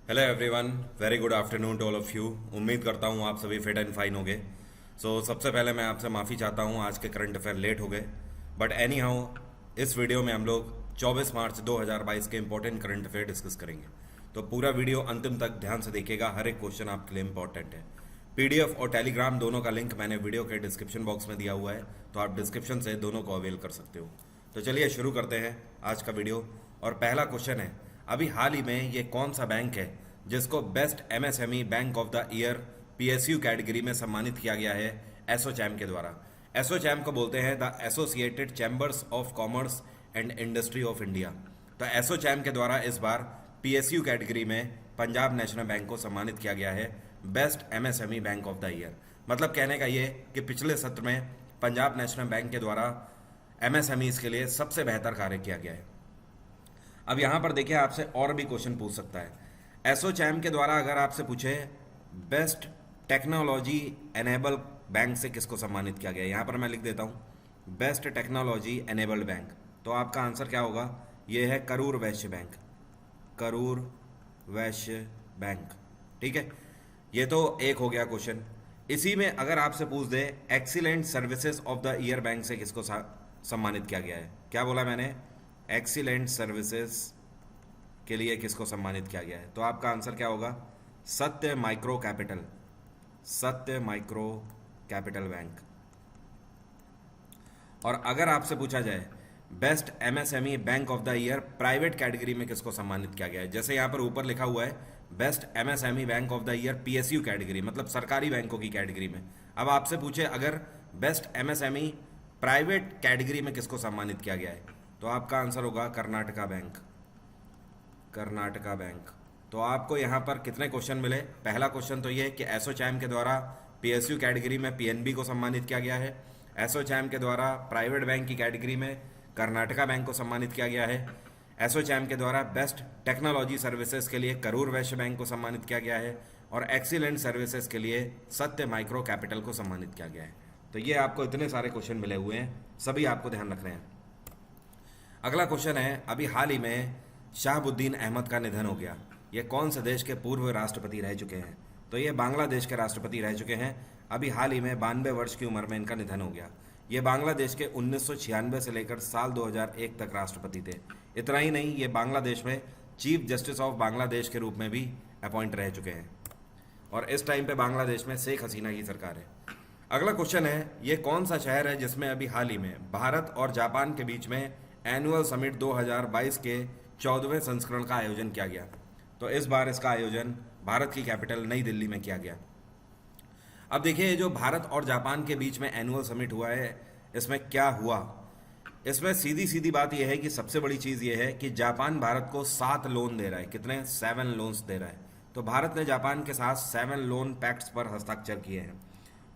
Hello everyone, very good afternoon to all of you. उम्मीद करता हूँ आप सभी फिट एंड फाइन होंगे। सबसे पहले मैं आपसे माफ़ी चाहता हूँ, आज के करंट अफेयर लेट हो गए। बट एनी हाउ, इस वीडियो में हम लोग 24 मार्च 2022 के इंपॉर्टेंट करंट अफेयर डिस्कस करेंगे। तो पूरा वीडियो अंतिम तक ध्यान से देखिएगा, हर एक क्वेश्चन आपके लिए इंपॉर्टेंट है। पीडीएफ और टेलीग्राम दोनों का लिंक मैंने वीडियो के डिस्क्रिप्शन बॉक्स में दिया हुआ है, तो आप डिस्क्रिप्शन से दोनों को अवेल कर सकते हो। तो चलिए शुरू करते हैं आज का वीडियो। और पहला क्वेश्चन है, अभी हाल ही में ये कौन सा बैंक है जिसको best MSME bank of the year PSU category में सम्मानित किया गया है एसोचैम के द्वारा। एसोचैम को बोलते हैं the associated chambers of commerce and industry of India. तो एसोचैम के द्वारा इस बार पीएसयू कैटेगरी में पंजाब नेशनल बैंक को सम्मानित किया गया है best MSME bank of the year. मतलब कहने का ये कि पिछले सत्र में पंजाब नेशनल बैंक के द्वारा एमएसएमईज के लिए सबसे बेहतर कार्य किया गया है। अब यहाँ पर देखिए, आपसे और भी क्वेश्चन पूछ सकता है। एसोचैम के द्वारा अगर आपसे पूछे बेस्ट टेक्नोलॉजी एनेबल बैंक से किसको सम्मानित किया गया है, यहाँ पर मैं लिख देता हूँ बेस्ट टेक्नोलॉजी एनेबल्ड बैंक, तो आपका आंसर क्या होगा? ये है करूर वैश्य बैंक। करूर वैश्य बैंक, ठीक है। ये तो एक हो गया क्वेश्चन। इसी में अगर आपसे पूछ दे excellent services of the year bank से किसको सम्मानित किया गया है, क्या बोला मैंने? एक्सीलेंट सर्विसेज के लिए किसको सम्मानित किया गया है, तो आपका आंसर क्या होगा? सत्य माइक्रो कैपिटल। सत्य माइक्रो कैपिटल बैंक। और अगर आपसे पूछा जाए best MSME bank of the year private category में किसको सम्मानित किया गया है, जैसे यहां पर ऊपर लिखा हुआ है best MSME bank of the year PSU category, मतलब सरकारी बैंकों की कैटेगरी में। अब आपसे पूछे अगर बेस्ट एमएसएमई प्राइवेट कैटेगरी में किसको सम्मानित किया गया है, तो आपका आंसर होगा कर्नाटका बैंक। कर्नाटका बैंक। तो आपको यहाँ पर कितने क्वेश्चन मिले? पहला क्वेश्चन तो ये है कि एसोचैम के द्वारा पीएसयू कैटेगरी में पीएनबी को सम्मानित किया गया है। एसोचैम के द्वारा प्राइवेट बैंक की कैटेगरी में कर्नाटका बैंक को सम्मानित किया गया है। एसोचैम के द्वारा बेस्ट टेक्नोलॉजी सर्विसेज के लिए करूर वैश्य बैंक को सम्मानित किया गया है। और एक्सीलेंट सर्विसेज के लिए सत्य माइक्रो कैपिटल को सम्मानित किया गया है। तो ये आपको इतने सारे क्वेश्चन मिले हुए हैं, सभी आपको ध्यान रखने हैं। अगला क्वेश्चन है, अभी हाल ही में शहाबुद्दीन अहमद का निधन हो गया। ये कौन से देश के पूर्व राष्ट्रपति रह चुके हैं? तो ये बांग्लादेश के राष्ट्रपति रह चुके हैं। अभी हाल ही में 92 वर्ष की उम्र में इनका निधन हो गया। ये बांग्लादेश के 1996 से लेकर साल 2001 तक राष्ट्रपति थे। इतना ही नहीं, ये बांग्लादेश में चीफ जस्टिस ऑफ बांग्लादेश के रूप में भी अपॉइंट रह चुके हैं। और इस टाइम पे बांग्लादेश में शेख हसीना की सरकार है। अगला क्वेश्चन है, ये कौन सा शहर है जिसमें अभी हाल ही में भारत और जापान के बीच में एनुअल समिट 2022 के 14वें संस्करण का आयोजन किया गया? तो इस बार इसका आयोजन भारत की कैपिटल नई दिल्ली में किया गया। अब देखिए, जो भारत और जापान के बीच में एनुअल समिट हुआ है, इसमें क्या हुआ? इसमें सीधी सीधी बात यह है कि सबसे बड़ी चीज़ यह है कि जापान भारत को 7 लोन दे रहा है। कितने? 7 लोन्स दे रहा है। तो भारत ने जापान के साथ 7 लोन पैक्ट्स पर हस्ताक्षर किए हैं।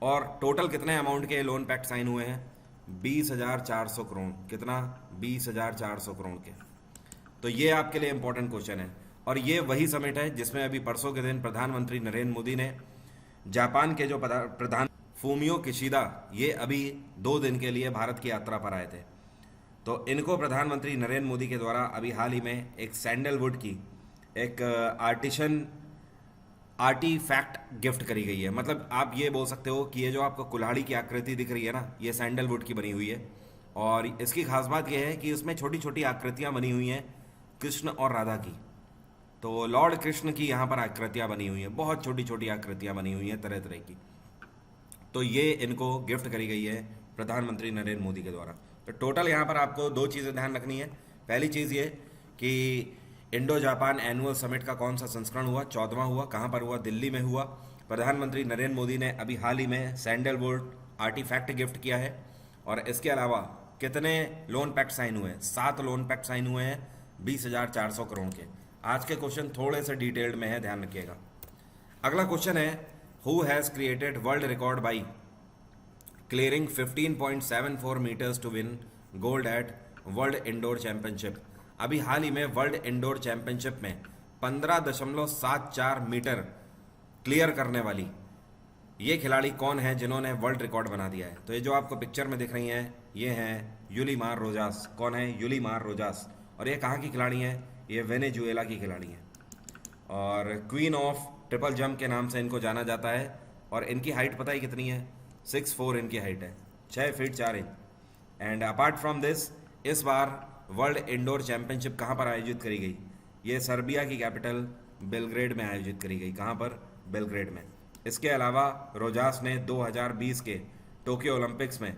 और टोटल कितने अमाउंट के लोन पैक्ट साइन हुए हैं? 20,400 करोड़। कितना? 20,400 करोड़ के। तो ये आपके लिए इंपॉर्टेंट क्वेश्चन है। और ये वही समिट है जिसमें अभी परसों के दिन प्रधानमंत्री नरेंद्र मोदी ने जापान के जो प्रधान फूमियो किशिदा, ये अभी 2 दिन के लिए भारत की यात्रा पर आए थे। तो इनको प्रधानमंत्री नरेंद्र मोदी के द्वारा अभी हाल ही में एक सैंडलवुड की एक आर्टिफैक्ट गिफ्ट करी गई है। मतलब आप ये बोल सकते हो कि ये जो आपको कुल्हाड़ी की आकृति दिख रही है ना, ये सैंडलवुड की बनी हुई है। और इसकी खास बात यह है कि इसमें छोटी छोटी आकृतियाँ बनी हुई हैं कृष्ण और राधा की। तो लॉर्ड कृष्ण की यहाँ पर आकृतियाँ बनी हुई हैं, बहुत छोटी छोटी आकृतियाँ बनी हुई हैं तरह तरह की। तो ये इनको गिफ्ट करी गई है प्रधानमंत्री नरेंद्र मोदी के द्वारा। तो टोटल यहाँ पर आपको 2 चीज़ें ध्यान रखनी है। पहली चीज़ ये कि इंडो जापान एनुअल समिट का कौन सा संस्करण हुआ? 14वां हुआ। कहाँ पर हुआ? दिल्ली में हुआ। प्रधानमंत्री नरेंद्र मोदी ने अभी हाल ही में सैंडलवुड आर्टिफैक्ट गिफ्ट किया है। और इसके अलावा कितने लोन पैक्ट साइन हुए हैं? 7 लोन पैक्ट साइन हुए हैं 20,400 करोड़ के। आज के क्वेश्चन थोड़े से डिटेल्ड में है, ध्यान रखिएगा। अगला क्वेश्चन है, who has created world record by clearing 15.74 metres to win gold at world indoor championship? अभी हाल ही में वर्ल्ड इंडोर चैंपियनशिप में 15.74 मीटर क्लियर करने वाली ये खिलाड़ी कौन है जिन्होंने वर्ल्ड रिकॉर्ड बना दिया है? तो ये जो आपको पिक्चर में दिख रही हैं, ये हैं यूलीमार रोजास। कौन है? यूलीमार रोजास। और ये कहाँ की खिलाड़ी हैं? ये वेनेजुएला की खिलाड़ी हैं। और क्वीन ऑफ ट्रिपल जंप के नाम से इनको जाना जाता है। और इनकी हाइट पता है कितनी है? 6'4" इनकी हाइट है, 6 feet 4 inch. And apart from this, इस बार वर्ल्ड इंडोर चैंपियनशिप कहाँ पर आयोजित करी गई? ये सर्बिया की कैपिटल बेलग्रेड में आयोजित करी गई। कहाँ पर? बेलग्रेड में। इसके अलावा रोजास ने 2020 के टोक्यो ओलंपिक्स में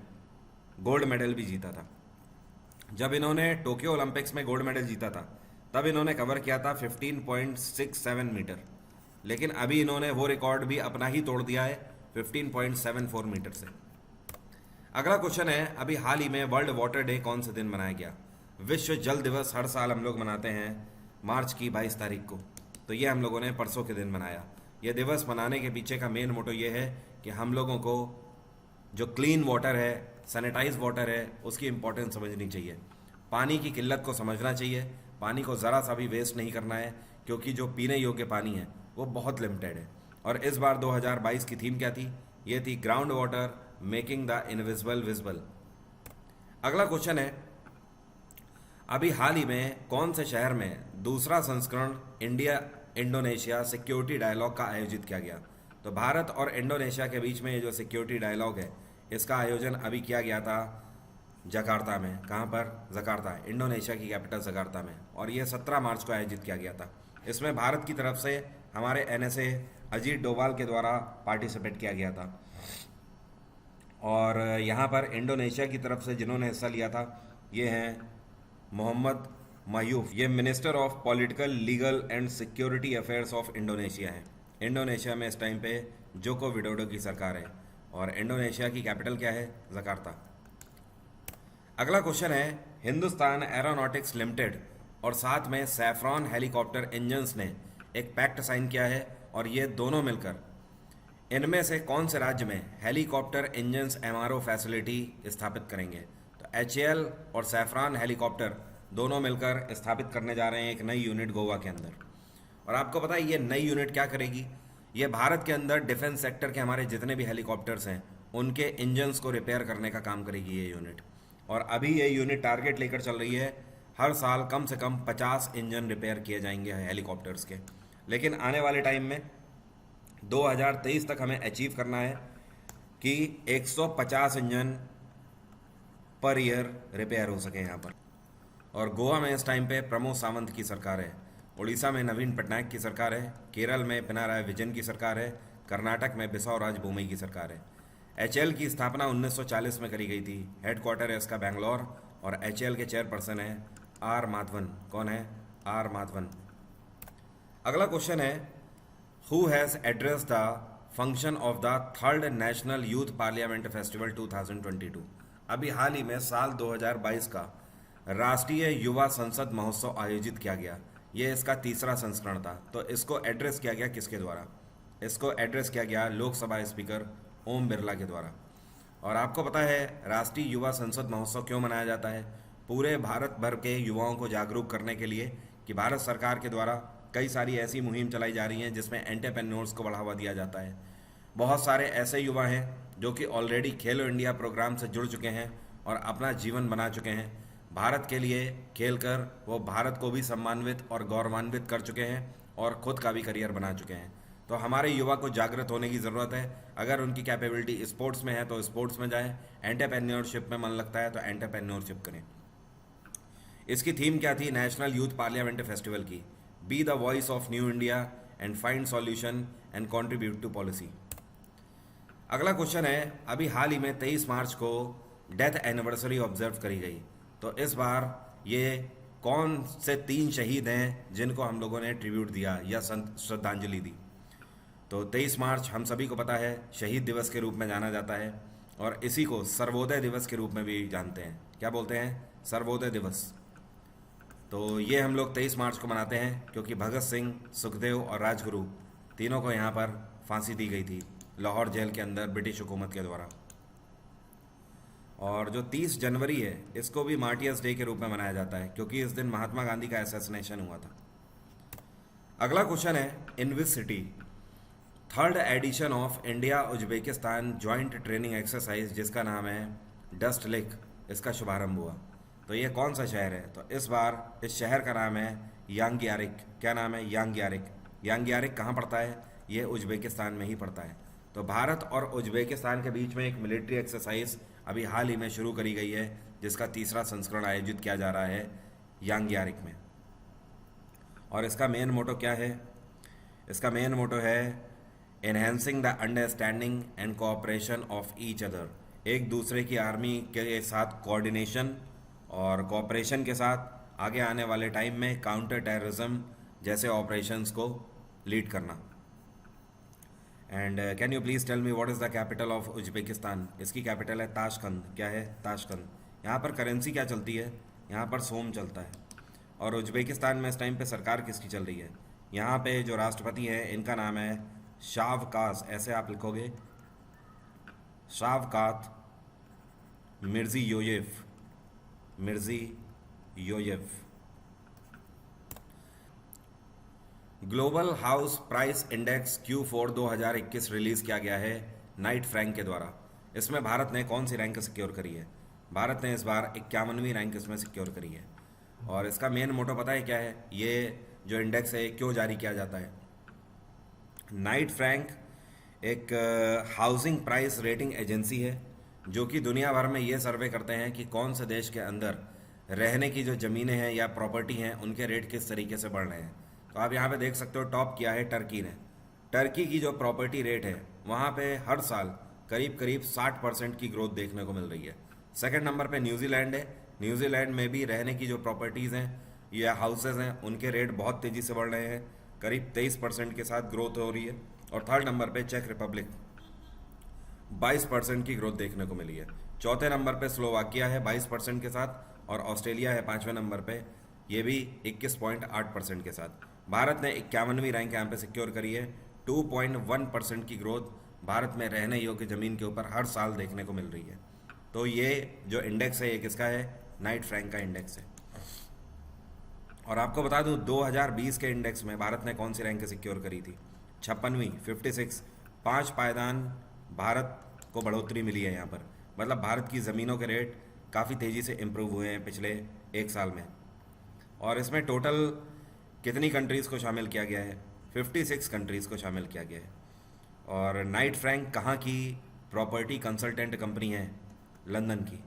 गोल्ड मेडल भी जीता था। जब इन्होंने टोक्यो ओलंपिक्स में गोल्ड मेडल जीता था तब इन्होंने कवर किया था 15.67 मीटर, लेकिन अभी इन्होंने वो रिकॉर्ड भी अपना ही तोड़ दिया है 15.74 मीटर से। अगला क्वेश्चन है, अभी हाल ही में वर्ल्ड वाटर डे कौन से दिन मनाया गया? विश्व जल दिवस हर साल हम लोग मनाते हैं मार्च की 22 तारीख को, तो ये हम लोगों ने परसों के दिन मनाया। ये दिवस मनाने के पीछे का मेन मोटो ये है कि हम लोगों को जो क्लीन वाटर है, सैनिटाइज वाटर है, उसकी इंपॉर्टेंस समझनी चाहिए। पानी की किल्लत को समझना चाहिए। पानी को ज़रा सा भी वेस्ट नहीं करना है, क्योंकि जो पीने योग्य पानी है वो बहुत लिमिटेड है। और इस बार 2022 की थीम क्या थी? ये थी ground water making the invisible visible. अगला क्वेश्चन है, अभी हाल ही में कौन से शहर में दूसरा संस्करण इंडिया इंडोनेशिया सिक्योरिटी डायलॉग का आयोजित किया गया? तो भारत और इंडोनेशिया के बीच में ये जो सिक्योरिटी डायलॉग है, इसका आयोजन अभी किया गया था जकार्ता में। कहाँ पर? जकार्ता, इंडोनेशिया की कैपिटल जकार्ता में। और ये 17 मार्च को आयोजित किया गया था। इसमें भारत की तरफ से हमारे NSA अजीत डोभाल के द्वारा पार्टिसिपेट किया गया था। और यहाँ पर इंडोनेशिया की तरफ से जिन्होंने हिस्सा लिया था ये हैं मोहम्मद मायूफ। ये minister of political, legal and security affairs of Indonesia है। इंडोनेशिया में इस टाइम पे जोको विडोडो की सरकार है और इंडोनेशिया की कैपिटल क्या है? जकार्ता। अगला क्वेश्चन है, हिंदुस्तान एरोनॉटिक्स लिमिटेड और साथ में सैफ्रॉन हेलीकॉप्टर इंजन्स ने एक पैक्ट साइन किया है, और ये दोनों मिलकर इनमें से कौन से राज्य में हेलीकॉप्टर इंजन्स MRO फैसिलिटी स्थापित करेंगे? तो HAL और सैफ्रॉन हेलीकॉप्टर दोनों मिलकर स्थापित करने जा रहे हैं एक नई यूनिट गोवा के अंदर। और आपको पता है ये नई यूनिट क्या करेगी? ये भारत के अंदर डिफेंस सेक्टर के हमारे जितने भी हेलीकॉप्टर्स हैं उनके इंजन्स को रिपेयर करने का काम करेगी ये यूनिट। और अभी ये यूनिट टारगेट लेकर चल रही है, हर साल कम से कम 50 इंजन रिपेयर किए जाएंगे हेलीकॉप्टर्स के। लेकिन आने वाले टाइम में 2023 तक हमें अचीव करना है कि 150 इंजन पर ईयर रिपेयर हो सके यहाँ पर। और गोवा में इस टाइम पे प्रमोद सावंत की सरकार है, उड़ीसा में नवीन पटनायक की सरकार है, केरल में पिनाराय विजयन की सरकार है, कर्नाटक में बिसावराज बोमई की सरकार है। HAL की स्थापना 1940 में करी गई थी। हेडक्वार्टर है इसका बैंगलोर, और HAL के चेयरपर्सन है R माधवन। कौन है? R माधवन। अगला क्वेश्चन है, who has address the function of the 3rd national youth parliament festival 2022? अभी हाल ही में साल 2022 का राष्ट्रीय युवा संसद महोत्सव आयोजित किया गया। ये इसका तीसरा संस्करण था। तो इसको एड्रेस किया गया किसके द्वारा? इसको एड्रेस किया गया लोकसभा स्पीकर ओम बिरला के द्वारा। और आपको पता है राष्ट्रीय युवा संसद महोत्सव क्यों मनाया जाता है? पूरे भारत भर के युवाओं को जागरूक करने के लिए कि भारत सरकार के द्वारा कई सारी ऐसी मुहिम चलाई जा रही हैं जिसमें एंटरप्रेन्योर्स को बढ़ावा दिया जाता है। बहुत सारे ऐसे युवा हैं जो कि ऑलरेडी खेलो इंडिया प्रोग्राम से जुड़ चुके हैं और अपना जीवन बना चुके हैं। भारत के लिए खेलकर वो भारत को भी सम्मानित और गौरवान्वित कर चुके हैं और खुद का भी करियर बना चुके हैं। तो हमारे युवा को जागृत होने की ज़रूरत है। अगर उनकी कैपेबिलिटी स्पोर्ट्स में है तो स्पोर्ट्स में जाएं, एंटरप्रेन्योरशिप में मन लगता है तो एंटरप्रेन्योरशिप करें। इसकी थीम क्या थी नेशनल यूथ पार्लियामेंट फेस्टिवल की? Be the voice of new India and find solution and contribute to policy. अगला क्वेश्चन है, अभी हाल ही में 23 मार्च को डेथ एनिवर्सरी ऑब्जर्व करी गई। तो इस बार ये कौन से 3 शहीद हैं जिनको हम लोगों ने ट्रिब्यूट दिया या श्रद्धांजलि दी? तो 23 मार्च हम सभी को पता है शहीद दिवस के रूप में जाना जाता है, और इसी को सर्वोदय दिवस के रूप में भी जानते हैं। क्या बोलते हैं? सर्वोदय दिवस। तो ये हम लोग 23 मार्च को मनाते हैं क्योंकि भगत सिंह, सुखदेव और राजगुरु तीनों को यहाँ पर फांसी दी गई थी लाहौर जेल के अंदर ब्रिटिश हुकूमत के द्वारा। और जो 30 जनवरी है इसको भी मार्टियर्स डे के रूप में मनाया जाता है क्योंकि इस दिन महात्मा गांधी का असैसिनेशन हुआ था। अगला क्वेश्चन है, in which city 3rd edition of India Uzbekistan joint training exercise जिसका नाम है डस्ट लेक, इसका शुभारंभ हुआ? तो ये कौन सा शहर है? तो इस बार इस शहर का नाम है यांग्यारिक। क्या नाम है? यांग्यारिक। यांग्यारिक कहाँ पड़ता है? ये उज्बेकिस्तान में ही पड़ता है। तो भारत और उज्बेकिस्तान के बीच में एक मिलिट्री एक्सरसाइज अभी हाल ही में शुरू करी गई है, जिसका तीसरा संस्करण आयोजित किया जा रहा है यांग्यारिक में। और इसका मेन मोटो क्या है? इसका मेन मोटो है enhancing the understanding and cooperation of each other. एक दूसरे की आर्मी के साथ कोऑर्डिनेशन और कोऑपरेशन के साथ आगे आने वाले टाइम में काउंटर टेररिज्म जैसे ऑपरेशंस को लीड करना। And can you please tell me what is the capital of Uzbekistan? इसकी कैपिटल है ताशकंद। क्या है? ताशकंद। यहाँ पर करेंसी क्या चलती है? यहाँ पर सोम चलता है। और उज्बेकिस्तान में इस टाइम पे सरकार किसकी चल रही है? यहाँ पे जो राष्ट्रपति हैं इनका नाम है शावकात, ऐसे आप लिखोगे, Shavkat Mirziyoyev, Mirziyoyev. Global house price index Q4 2021 release किया गया है नाइट फ्रैंक के द्वारा। इसमें भारत ने कौन सी रैंक सिक्योर करी है? भारत ने इस बार 51वीं रैंक इसमें सिक्योर करी है। और इसका मेन मोटो पता है क्या है? ये जो इंडेक्स है क्यों जारी किया जाता है? नाइट फ्रैंक एक हाउसिंग प्राइस रेटिंग एजेंसी है जो कि दुनिया भर में ये सर्वे करते हैं कि कौन से देश के अंदर रहने की जो ज़मीनें हैं या प्रॉपर्टी हैं उनके रेट किस तरीके से बढ़ रहे हैं। तो आप यहाँ पे देख सकते हो टॉप किया है टर्की ने। टर्की की जो प्रॉपर्टी रेट है वहाँ पे हर साल करीब करीब 60% की ग्रोथ देखने को मिल रही है। सेकंड नंबर पे न्यूजीलैंड है। न्यूजीलैंड में भी रहने की जो प्रॉपर्टीज़ हैं या हाउसेज हैं उनके रेट बहुत तेज़ी से बढ़ रहे हैं, करीब 23% के साथ ग्रोथ हो रही है। और थर्ड नंबर पे चेक रिपब्लिक 22% की ग्रोथ देखने को मिली है। चौथे नंबर पे स्लोवाकिया है 22% के साथ, और ऑस्ट्रेलिया है 5वें नंबर पे, ये भी 21.8% के साथ। भारत ने 51वीं रैंक यहाँ पे सिक्योर करी है। 2.1% की ग्रोथ भारत में रहने योग्य ज़मीन के ऊपर हर साल देखने को मिल रही है। तो ये जो इंडेक्स है ये किसका है? नाइट फ्रैंक का इंडेक्स है। और आपको बता दूं 2020 के इंडेक्स में भारत ने कौन सी रैंक सिक्योर करी थी? 56वीं, 56। 5 पायदान भारत को बढ़ोतरी मिली है यहाँ पर। मतलब भारत की ज़मीनों के रेट काफ़ी तेज़ी से इम्प्रूव हुए हैं पिछले एक साल में। और इसमें टोटल कितनी कंट्रीज़ को शामिल किया गया है? 56 कंट्रीज़ को शामिल किया गया है। और नाइट फ्रैंक कहाँ की प्रॉपर्टी कंसल्टेंट कंपनी है? लंदन की।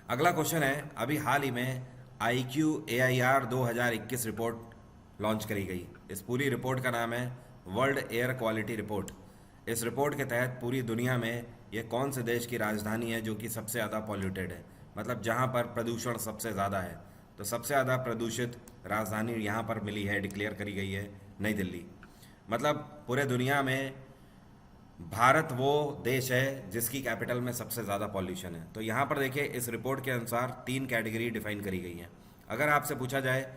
अगला क्वेश्चन है, अभी हाल ही में IQAIR 2021 रिपोर्ट लॉन्च करी गई। इस पूरी रिपोर्ट का नाम है वर्ल्ड एयर क्वालिटी रिपोर्ट। इस रिपोर्ट के तहत पूरी दुनिया में ये कौन से देश की राजधानी है जो कि सबसे ज़्यादा पॉल्यूटेड है, मतलब जहाँ पर प्रदूषण सबसे ज़्यादा है। तो सबसे ज़्यादा प्रदूषित राजधानी यहाँ पर मिली है, डिक्लेयर करी गई है नई दिल्ली। मतलब पूरे दुनिया में भारत वो देश है जिसकी कैपिटल में सबसे ज़्यादा पॉल्यूशन है। तो यहाँ पर देखिए इस रिपोर्ट के अनुसार 3 कैटेगरी डिफाइन करी गई हैं। अगर आपसे पूछा जाए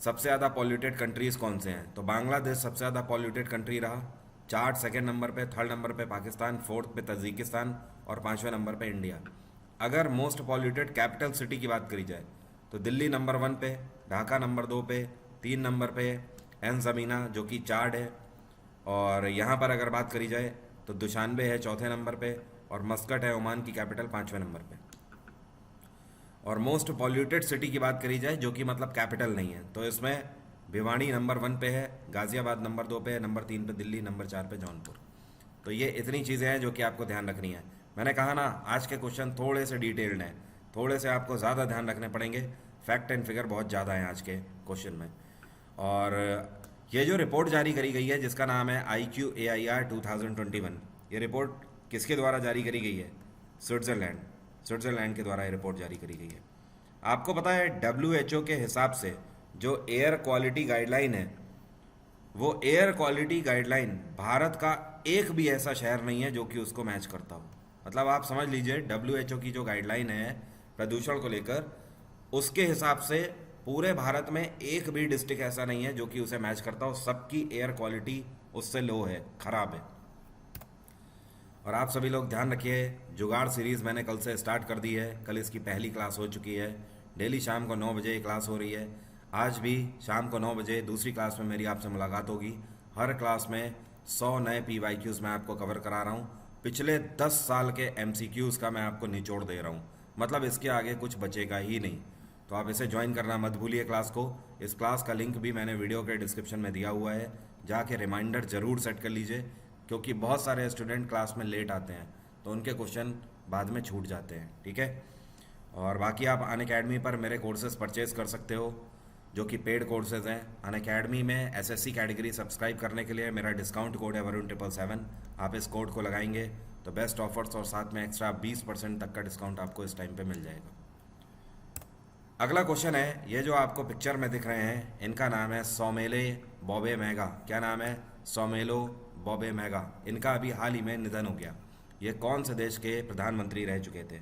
सबसे ज़्यादा पॉल्यूटेड कंट्रीज़ कौन से हैं, तो बांग्लादेश सबसे ज़्यादा पॉल्यूटेड कंट्री रहा। चार्ट सेकेंड नंबर पे, थर्ड नंबर पे पाकिस्तान, फोर्थ पे तजिकिस्तान और 5वें नंबर पे इंडिया। अगर मोस्ट पॉल्यूटेड कैपिटल सिटी की बात करी जाए तो दिल्ली नंबर 1 पे, ढाका नंबर 2 पे, 3 नंबर पे एनज़मीना जो कि चार्ड है, और यहाँ पर अगर बात करी जाए तो दुशानबे है चौथे नंबर पे, और मस्कट है ओमान की कैपिटल 5वें नंबर पे। और मोस्ट पॉल्यूटेड सिटी की बात करी जाए जो कि मतलब कैपिटल नहीं है, तो इसमें भिवाड़ी नंबर 1 पे है, गाज़ियाबाद नंबर 2 पे है, नंबर 3 पे दिल्ली, नंबर 4 पे जौनपुर। तो ये इतनी चीज़ें हैं जो कि आपको ध्यान रखनी है। मैंने कहा ना आज के क्वेश्चन थोड़े से डिटेल्ड हैं, थोड़े से आपको ज़्यादा ध्यान रखने पड़ेंगे। फैक्ट एंड फिगर बहुत ज़्यादा हैं आज के क्वेश्चन में। और ये जो रिपोर्ट जारी करी गई है जिसका नाम है IQAIR 2021, ये रिपोर्ट किसके द्वारा जारी करी गई है? स्विट्ज़रलैंड के द्वारा ये रिपोर्ट जारी करी गई है। आपको पता है WHO के हिसाब से जो एयर क्वालिटी गाइडलाइन है, वो एयर क्वालिटी गाइडलाइन भारत का एक भी ऐसा शहर नहीं है जो कि उसको मैच करता हो। मतलब आप समझ लीजिए WHO की जो गाइडलाइन है प्रदूषण को लेकर, उसके हिसाब से पूरे भारत में एक भी डिस्ट्रिक्ट ऐसा नहीं है जो कि उसे मैच करता हो। सबकी एयर क्वालिटी उससे लो है, ख़राब है। और आप सभी लोग ध्यान रखिए, जुगाड़ सीरीज़ मैंने कल से स्टार्ट कर दी है। कल इसकी पहली क्लास हो चुकी है। डेली शाम को 9 बजे क्लास हो रही है। आज भी शाम को 9 बजे दूसरी क्लास में मेरी आपसे मुलाकात होगी। हर क्लास में 100 नए PYQs मैं आपको कवर करा रहा हूँ। पिछले 10 साल के MCQs का मैं आपको निचोड़ दे रहा हूँ। मतलब इसके आगे कुछ बचेगा ही नहीं। तो आप इसे ज्वाइन करना मत भूलिए क्लास को। इस क्लास का लिंक भी मैंने वीडियो के डिस्क्रिप्शन में दिया हुआ है, जाके रिमाइंडर ज़रूर सेट कर लीजिए, क्योंकि बहुत सारे स्टूडेंट क्लास में लेट आते हैं तो उनके क्वेश्चन बाद में छूट जाते हैं, ठीक है। और बाकी आप अनअकैडमी पर मेरे कोर्सेज परचेज़ कर सकते हो, जो कि पेड कोर्सेज हैं। अनअकैडमी में एसएससी कैटेगरी सब्सक्राइब करने के लिए मेरा डिस्काउंट कोड है वरुण777। आप इस कोड को लगाएंगे तो बेस्ट ऑफर्स और साथ में एक्स्ट्रा 20% तक का डिस्काउंट आपको इस टाइम पे मिल जाएगा। अगला क्वेश्चन है, ये जो आपको पिक्चर में दिख रहे हैं इनका नाम है सोमेले बॉबे मैगा। क्या नाम है? सोमेलो बॉबे मैगा। इनका अभी हाल ही में निधन हो गया। ये कौन से देश के प्रधानमंत्री रह चुके थे?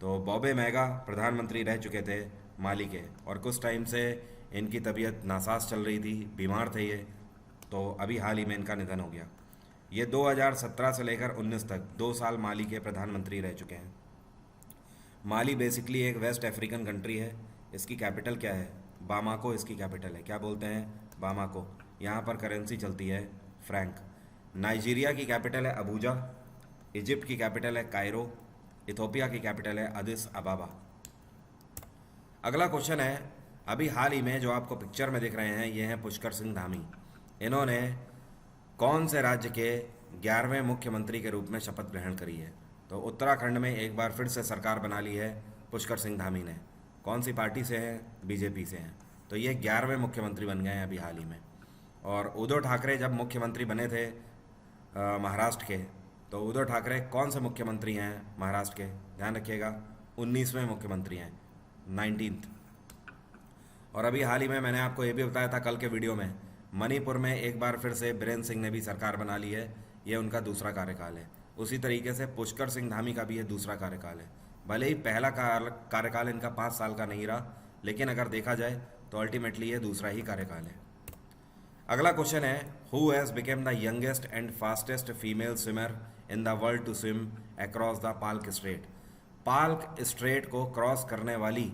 तो बॉबे मैगा प्रधानमंत्री रह चुके थे माली के, और कुछ टाइम से इनकी तबीयत नासाज चल रही थी, बीमार थे ये, तो अभी हाल ही में इनका निधन हो गया। ये 2017 से लेकर 19 तक 2 साल माली के प्रधानमंत्री रह चुके हैं। माली बेसिकली एक वेस्ट अफ्रीकन कंट्री है। इसकी कैपिटल क्या है? बामाको इसकी कैपिटल है। क्या बोलते हैं? बामाको। यहाँ पर करेंसी चलती है फ्रैंक। नाइजीरिया की कैपिटल है अबूजा। इजिप्ट की कैपिटल है कायरो। इथोपिया की कैपिटल है अदिस अबाबा। अगला क्वेश्चन है, अभी हाल ही में जो आपको पिक्चर में दिख रहे हैं ये हैं पुष्कर सिंह धामी। इन्होंने कौन से राज्य के 11वें मुख्यमंत्री के रूप में शपथ ग्रहण करी है? तो उत्तराखंड में एक बार फिर से सरकार बना ली है पुष्कर सिंह धामी ने। कौन सी पार्टी से हैं? बीजेपी से हैं। तो ये 11वें मुख्यमंत्री बन गए हैं अभी हाल ही में। और उद्धव ठाकरे जब मुख्यमंत्री बने थे महाराष्ट्र के, तो उद्धव ठाकरे कौन से मुख्यमंत्री हैं महाराष्ट्र के? ध्यान रखिएगा, 19वें मुख्यमंत्री हैं, 19th। और अभी हाल ही में मैंने आपको ये भी बताया था कल के वीडियो में, मणिपुर में एक बार फिर से बीरेंद्र सिंह ने भी सरकार बना ली है। ये उनका दूसरा कार्यकाल है। उसी तरीके से पुष्कर सिंह धामी का भी ये दूसरा कार्यकाल है। भले ही पहला कार्यकाल इनका 5 साल का नहीं रहा, लेकिन अगर देखा जाए तो अल्टीमेटली ये दूसरा ही कार्यकाल है। अगला क्वेश्चन है, who has become the youngest and fastest female swimmer in the world to swim across the Palk strait? Palk strait को क्रॉस करने वाली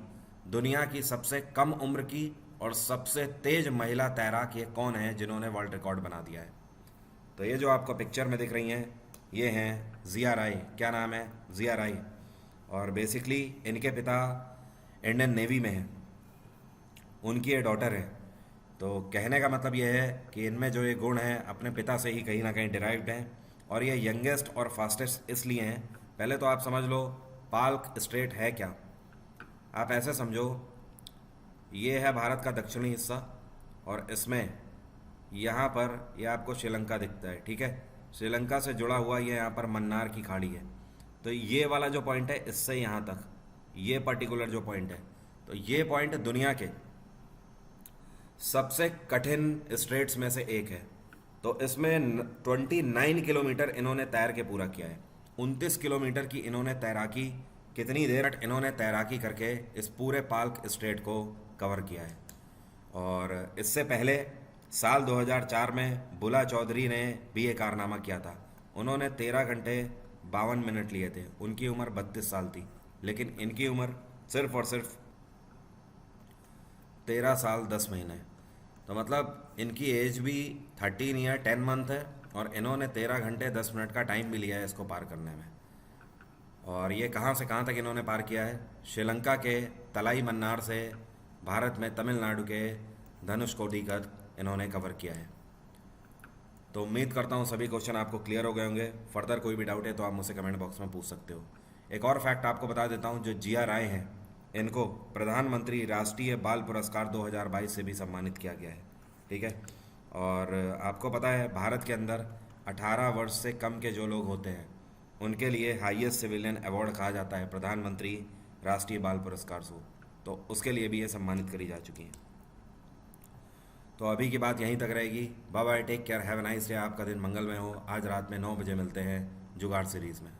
दुनिया की सबसे कम उम्र की और सबसे तेज महिला तैराक ये कौन है जिन्होंने वर्ल्ड रिकॉर्ड बना दिया है? तो ये जो आपको पिक्चर में दिख रही हैं ये हैं जिया राय। क्या नाम है? जिया राय। और बेसिकली इनके पिता इंडियन नेवी में हैं, उनकी ये डॉटर है। तो कहने का मतलब ये है कि इनमें जो ये गुण हैं अपने पिता से ही कहीं ना कहीं डिराइव्ड हैं। और ये यंगेस्ट और फास्टेस्ट इसलिए हैं, पहले तो आप समझ लो पाल्क स्ट्रेट है क्या। आप ऐसे समझो, ये है भारत का दक्षिणी हिस्सा और इसमें यहाँ पर ये आपको श्रीलंका दिखता है, ठीक है। श्रीलंका से जुड़ा हुआ ये यहाँ पर मन्नार की खाड़ी है। तो ये वाला जो पॉइंट है इससे यहाँ तक, ये पर्टिकुलर जो पॉइंट है, तो ये पॉइंट दुनिया के सबसे कठिन स्ट्रेट्स में से एक है। तो इसमें 29 किलोमीटर इन्होंने तैर के पूरा किया है। 29 किलोमीटर की इन्होंने तैराकी, कितनी देर इन्होंने तैराकी करके इस पूरे पाल्क स्ट्रेट को कवर किया है। और इससे पहले साल 2004 में बुला चौधरी ने भी एक कारनामा किया था। उन्होंने 13 घंटे 52 मिनट लिए थे। उनकी उम्र 32 साल थी, लेकिन इनकी उम्र सिर्फ और सिर्फ 13 साल 10 महीने। तो मतलब इनकी एज भी 13 ईयर 10 मंथ है और इन्होंने 13 घंटे 10 मिनट का टाइम भी लिया है इसको पार करने में। और ये कहाँ से कहाँ तक इन्होंने पार किया है? श्रीलंका के तलाई मन्नार से भारत में तमिलनाडु के धनुषकोडी का इन्होंने कवर किया है। तो उम्मीद करता हूँ सभी क्वेश्चन आपको क्लियर हो गए होंगे। फर्दर कोई भी डाउट है तो आप मुझसे कमेंट बॉक्स में पूछ सकते हो। एक और फैक्ट आपको बता देता हूँ, जो जिया राय हैं इनको प्रधानमंत्री राष्ट्रीय बाल पुरस्कार 2022 से भी सम्मानित किया गया है, ठीक है। और आपको पता है भारत के अंदर 18 वर्ष से कम के जो लोग होते हैं उनके लिए हाईएस्ट सिविलियन अवार्ड कहा जाता है प्रधानमंत्री राष्ट्रीय बाल पुरस्कार को, तो उसके लिए भी ये सम्मानित करी जा चुकी हैं। तो अभी की बात यहीं तक रहेगी। Bye bye, take care, have a nice day. आपका दिन मंगलमय हो। आज रात में 9 बजे मिलते हैं जुगाड़ सीरीज़ में।